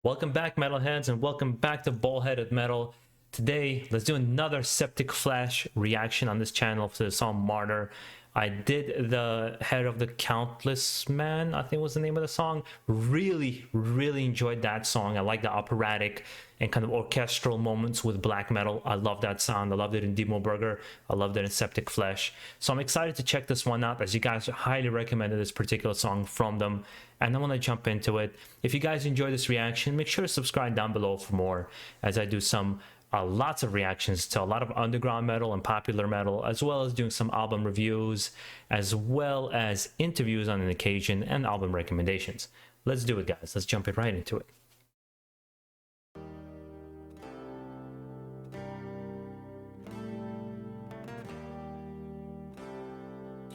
Welcome back, metalheads, and welcome back to BaldHeaded Metal. Today, let's do another Septicflesh reaction on this channel to the song Martyr. I did the Head of the Countless Man, I think was the name of the song. Really enjoyed that song. I like the operatic and kind of orchestral moments with black metal. I love that sound. I loved it in Demo Burger. I loved it in Septicflesh. So I'm excited to check this one out, as you guys highly recommended this particular song from them. And I want to jump into it. If you guys enjoy this reaction, make sure to subscribe down below for more, as I do some lots of reactions to a lot of underground metal and popular metal, as well as doing some album reviews, as well as interviews on an occasion and album recommendations. Let's do it, guys. Let's jump right into it.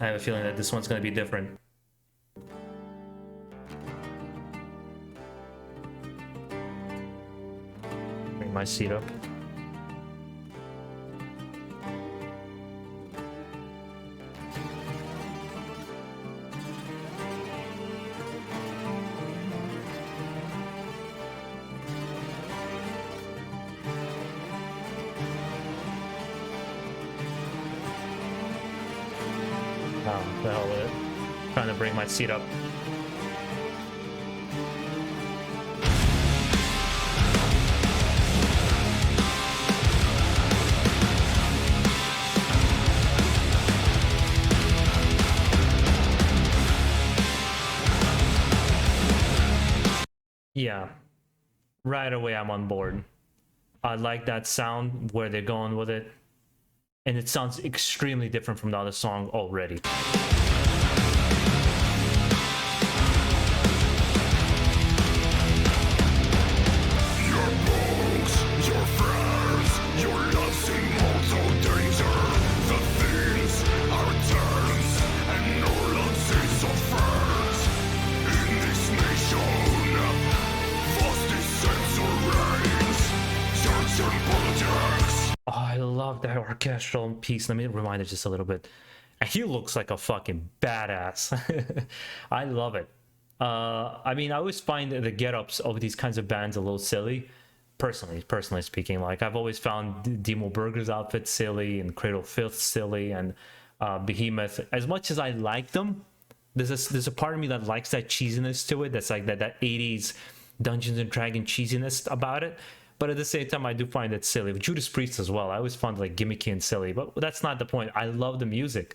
I have a feeling that this one's going to be different. Bring my seat up. Oh, the hell with it. Trying to bring my seat up. Yeah, right away I'm on board. I like that sound, where they're going with it. And it sounds extremely different from the other song already. Your books, your friends, your loves in mortal danger. The things are turns, and no losses of friends. In this nation, vast descents or reigns, church and politics. Oh, I love that orchestral piece. Let me rewind it just a little bit. And he looks like a fucking badass. I love it. I mean, I always find the get-ups of these kinds of bands a little silly. Personally speaking, like I've always found Demo Burger's outfit silly, and Cradle Filth silly, and Behemoth. As much as I like them, there's a part of me that likes that cheesiness to it. That's like that 80s Dungeons and Dragons cheesiness about it. But at the same time, I do find it silly. With Judas Priest as well, I always found like gimmicky and silly. But that's not the point. I love the music.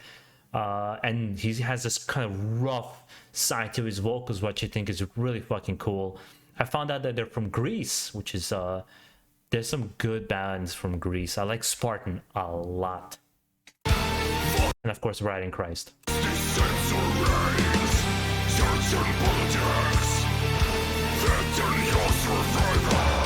And he has this kind of rough side to his vocals, which I think is really fucking cool. I found out that they're from Greece, which is... there's some good bands from Greece. I like Spartan a lot. And of course, Riding Christ. Descents or reigns, church and politics. Threaten your survival.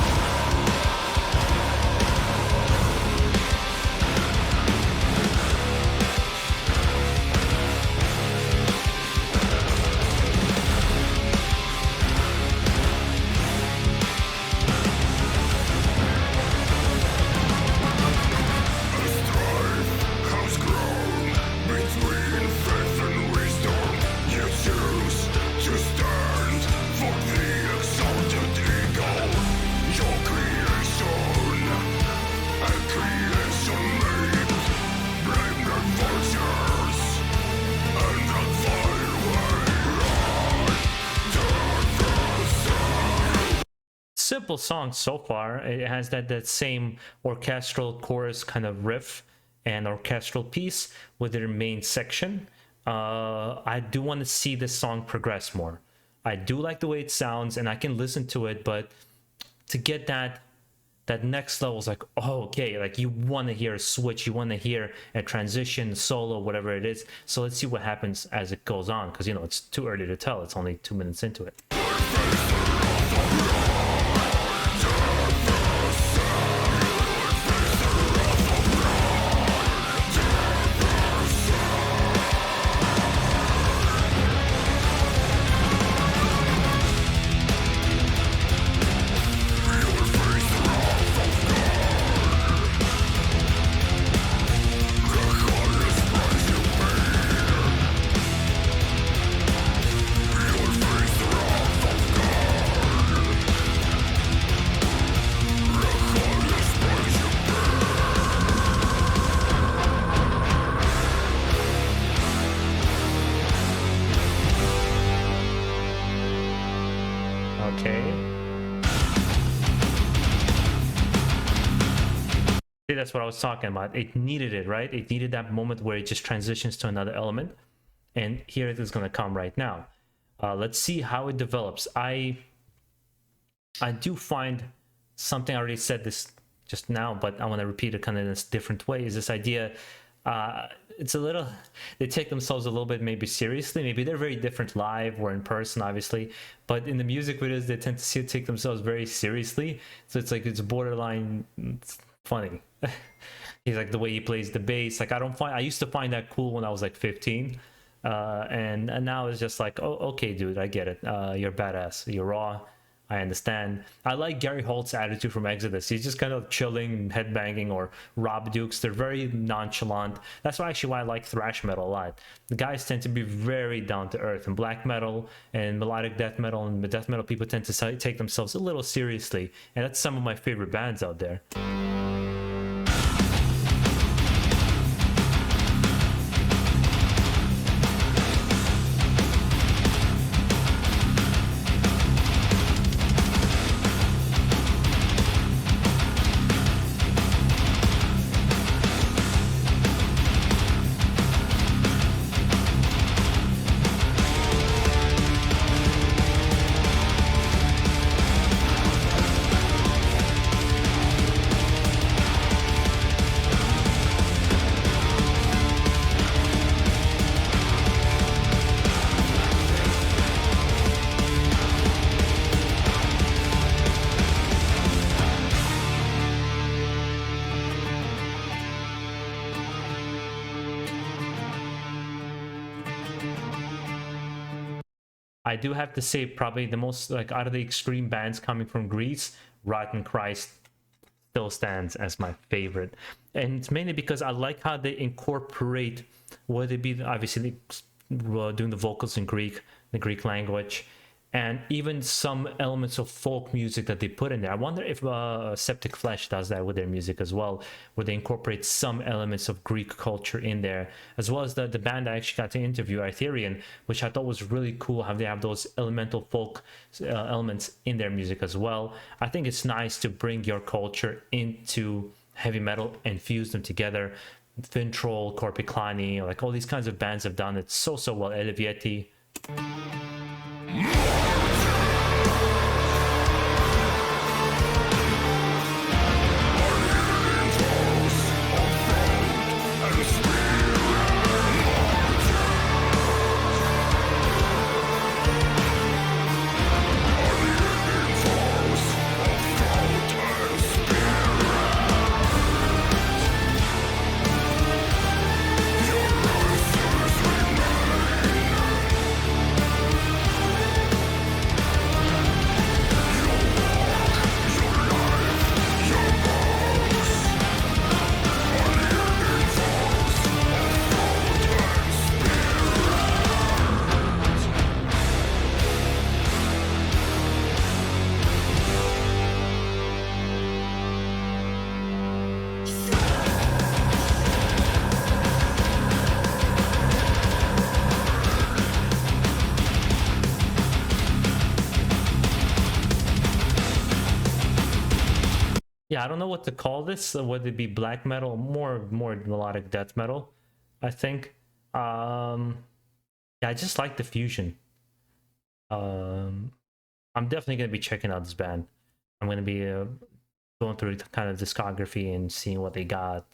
Simple song so far. It has that same orchestral chorus kind of riff and orchestral piece with their main section. I do want to see this song progress more. I do like the way it sounds, and I can listen to it, but to get that next level is like, oh, okay, like you want to hear a switch, you want to hear a transition, solo, whatever it is. So let's see what happens as it goes on, because you know it's too early to tell. It's only 2 minutes into it. Your face the wrath of God. See, that's what I was talking about. It needed it, right? It needed that moment where it just transitions to another element, and here it is going to come right now. Let's see how it develops. I do find something, I already said this just now, but I want to repeat it kind of in a different way, is this idea. It's a little, they take themselves a little bit maybe seriously. Maybe they're very different live or in person, obviously, but in the music videos they tend to take themselves very seriously. So it's like, it's borderline, it's funny. He's like, the way he plays the bass, like I used to find that cool when I was like 15, and now it's just like, oh, okay, dude, I get it. You're badass, you're raw, I understand. I like Gary Holt's attitude from Exodus. He's just kind of chilling, headbanging, or Rob Dukes. They're very nonchalant. That's why I like thrash metal a lot. The guys tend to be very down to earth, and black metal and melodic death metal and death metal people tend to take themselves a little seriously, and that's some of my favorite bands out there. I do have to say, probably the most, like, out of the extreme bands coming from Greece, Rotten Christ still stands as my favorite. And it's mainly because I like how they incorporate, whether it be obviously doing the vocals in Greek, the Greek language, and even some elements of folk music that they put in there. I wonder if Septicflesh does that with their music as well, where they incorporate some elements of Greek culture in there, as well as the band I actually got to interview, Arthurian, which I thought was really cool how they have those elemental folk elements in their music as well. I think it's nice to bring your culture into heavy metal and fuse them together. Fintroll, Corpiclani, like all these kinds of bands have done it so well. Elivieti. Yeah, I don't know what to call this. Would it be black metal? More melodic death metal, I think. Yeah, I just like the fusion. I'm definitely gonna be checking out this band. I'm gonna be going through the kind of discography and seeing what they got.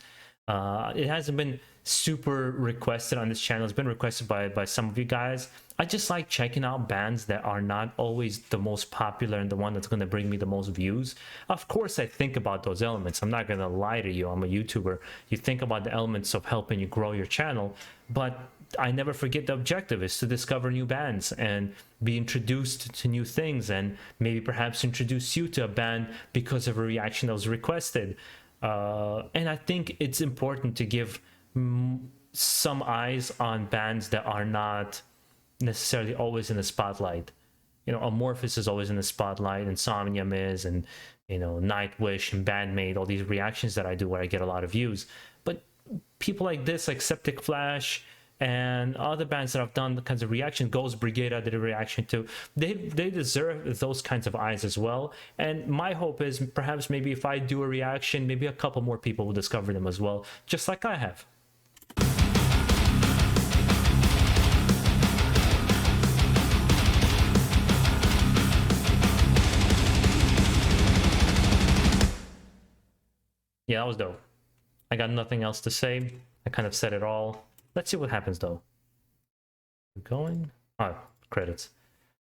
It hasn't been super requested on this channel. It's been requested by some of you guys. I just like checking out bands that are not always the most popular and the one that's going to bring me the most views. Of course, I think about those elements. I'm not going to lie to you. I'm a YouTuber. You think about the elements of helping you grow your channel, but I never forget the objective is to discover new bands and be introduced to new things, and maybe perhaps introduce you to a band because of a reaction that was requested. And I think it's important to give some eyes on bands that are not necessarily always in the spotlight. You know, Amorphous is always in the spotlight, Insomnium is, and, you know, Nightwish and Bandmate, all these reactions that I do where I get a lot of views. But people like this, like Septicflesh, and other bands that I've done the kinds of reaction. Ghost Brigade I did a reaction to. They deserve those kinds of eyes as well. And my hope is perhaps maybe if I do a reaction, maybe a couple more people will discover them as well, just like I have. Yeah, that was dope. I got nothing else to say. I kind of said it all. Let's see what happens though. Going? Oh, credits.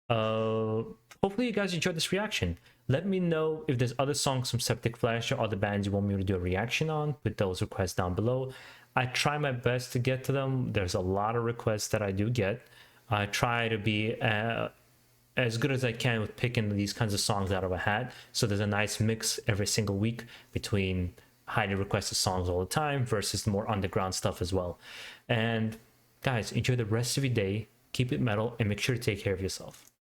Hopefully you guys enjoyed this reaction. Let me know if there's other songs from Septicflesh or other bands you want me to do a reaction on. Put those requests down below. I try my best to get to them. There's a lot of requests that I do get. I try to be as good as I can with picking these kinds of songs out of a hat. So there's a nice mix every single week between highly requested songs all the time versus the more underground stuff as well. And guys, enjoy the rest of your day. Keep it metal and make sure to take care of yourself.